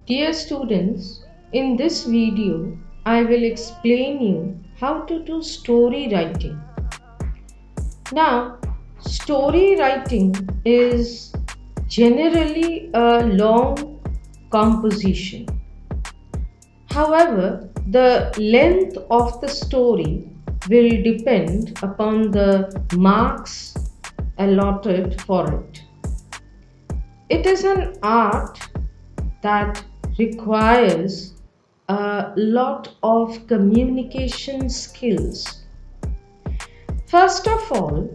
Dear students, in this video, I will explain you how to do story writing. Now, story writing is generally a long composition. However, the length of the story will depend upon the marks allotted for it. It is an art that requires a lot of communication skills. First of all,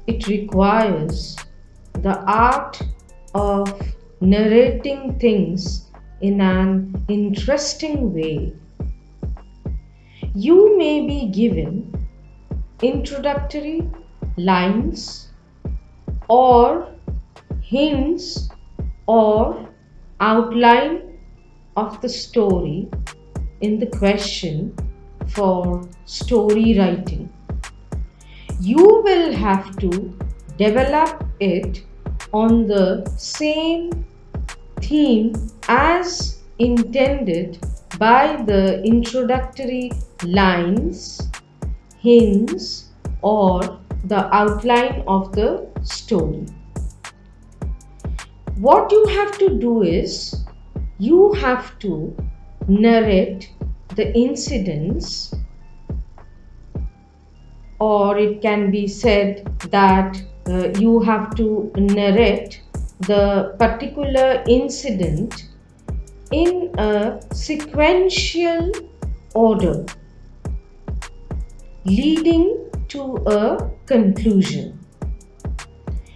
it requires the art of narrating things in an interesting way. You may be given introductory lines or hints or outline of the story in the question for story writing. You will have to develop it on the same theme as intended by the introductory lines, hints, or the outline of the story. What you have to do is you have to narrate the incidents, or it can be said that you have to narrate the particular incident in a sequential order leading to a conclusion.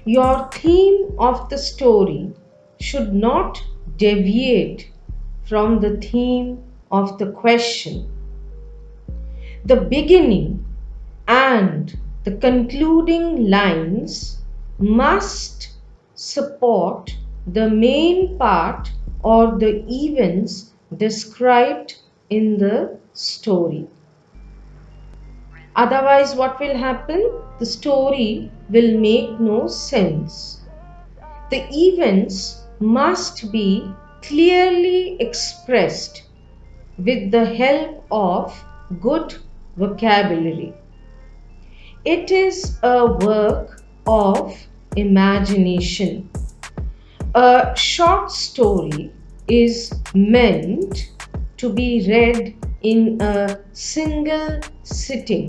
Your theme of the story should not deviate from the theme of the question. The beginning and the concluding lines must support the main part or the events described in the story. Otherwise, what will happen? The story will make no sense. The events must be clearly expressed with the help of good vocabulary. It is a work of imagination. A short story is meant to be read in a single sitting,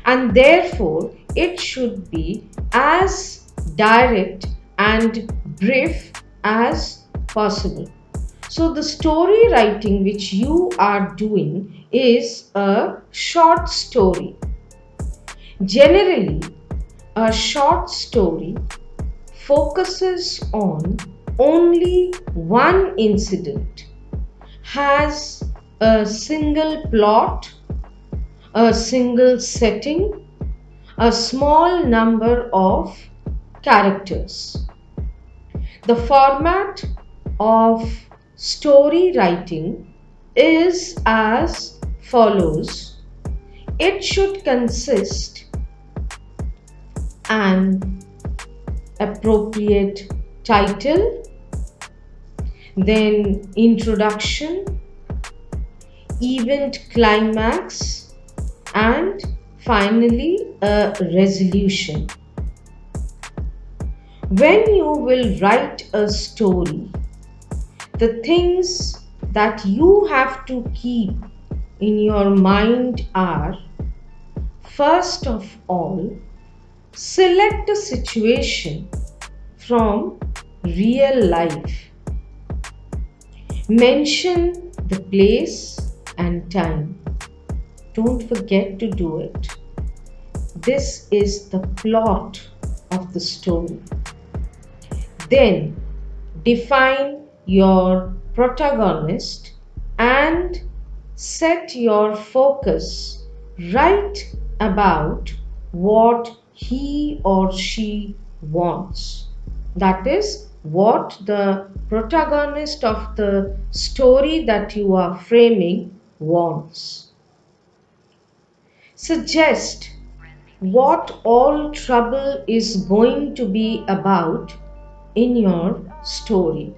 and therefore it should be as direct and brief as possible. So the story writing which you are doing is a short story. Generally, a short story focuses on only one incident, has a single plot, a single setting, a small number of characters. The format of story writing is as follows. It should consist an appropriate title, then introduction, event climax, and finally a resolution. When you will write a story, the things that you have to keep in your mind are, first of all, select a situation from real life. Mention the place and time. Don't forget to do it. This is the plot of the story. Then define your protagonist and set your focus right about what he or she wants. That is what the protagonist of the story that you are framing wants. Suggest what all trouble is going to be about in your story.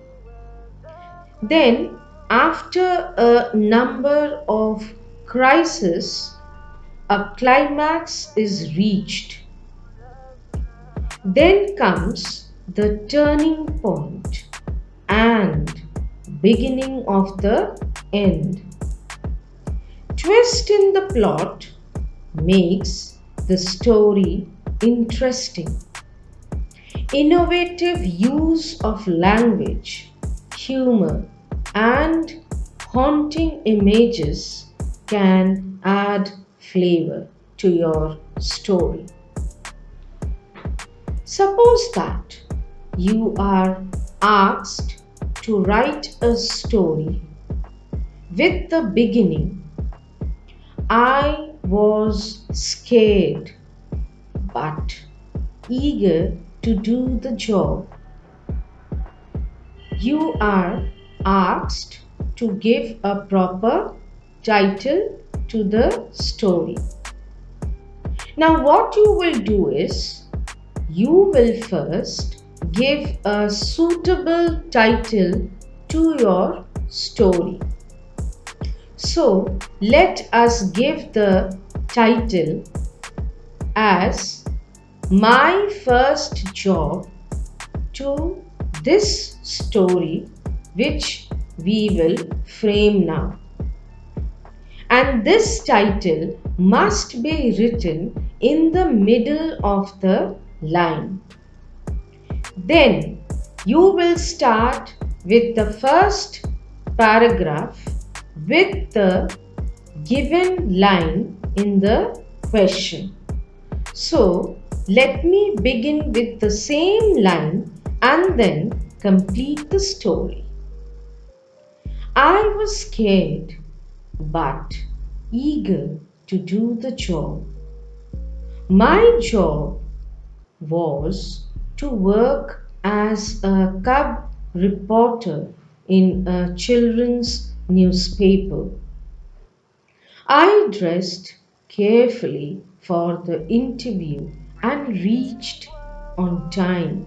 Then, after a number of crises, a climax is reached. Then comes the turning point and beginning of the end. Twist in the plot makes the story interesting. Innovative use of language, humor, and haunting images can add flavor to your story. Suppose that you are asked to write a story with the beginning, I was scared but eager to do the job. You are asked to give a proper title to the story. Now, what you will do is you will first give a suitable title to your story. So, let us give the title as My First Job to this story, which we will frame now. And this title must be written in the middle of the line. Then you will start with the first paragraph with the given line in the question. So let me begin with the same line and then complete the story. I was scared but eager to do the job. My job was to work as a cub reporter in a children's newspaper. I dressed carefully for the interview and reached on time.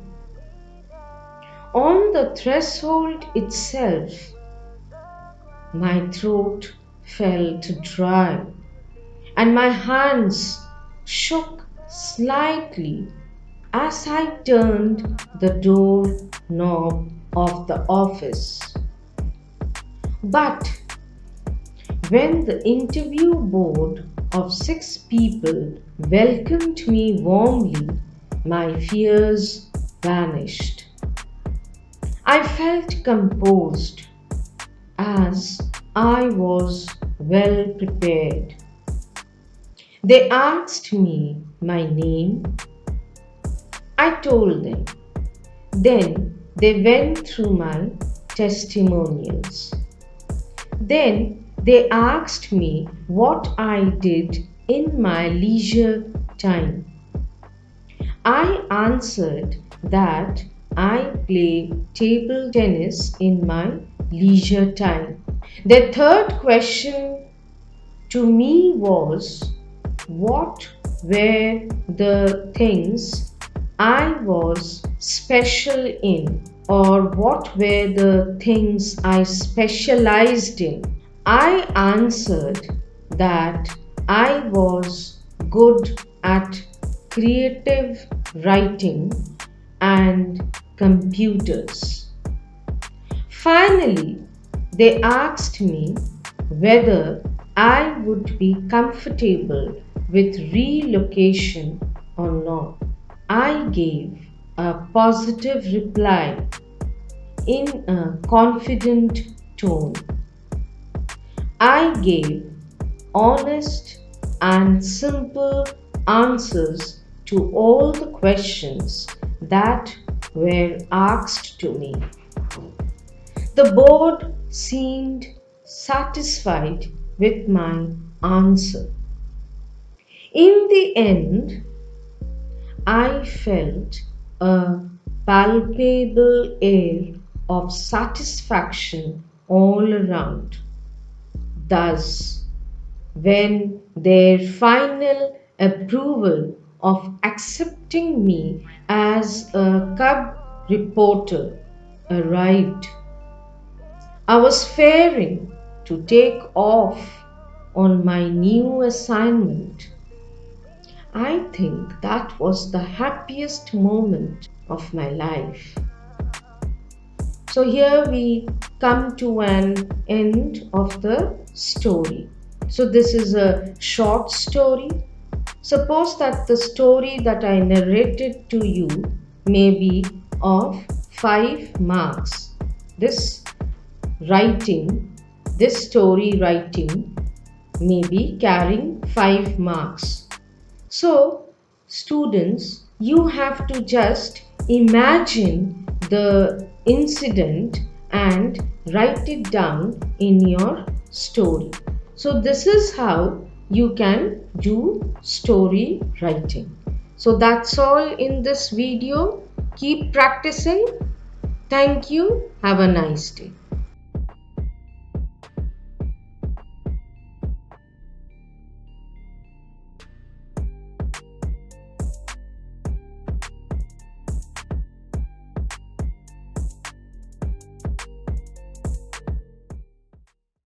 On the threshold itself, my throat felt dry and my hands shook slightly as I turned the door knob of the office. But when the interview board of 6 people welcomed me warmly, my fears vanished. I felt composed as I was well prepared. They asked me my name. I told them. Then they went through my testimonials. Then they asked me what I did in my leisure time. I answered that I play table tennis in my leisure time. The third question to me was, what were the things I was special in, or what were the things I specialized in? I answered that I was good at creative writing and computers. Finally, they asked me whether I would be comfortable with relocation or not. I gave a positive reply in a confident tone. I gave honest and simple answers to all the questions that were asked to me. The board seemed satisfied with my answer. In the end, I felt a palpable air of satisfaction all around. Thus, when their final approval of accepting me as a cub reporter arrived. I was fearing to take off on my new assignment. I think that was the happiest moment of my life. So here we come to an end of the story. So this is a short story. Suppose that the story that I narrated to you may be of 5 marks. This writing, this story writing may be carrying 5 marks. So, students, you have to just imagine the incident and write it down in your story. So, this is how you can do story writing. So, that's all in this video. Keep practicing. Thank you. Have a nice day.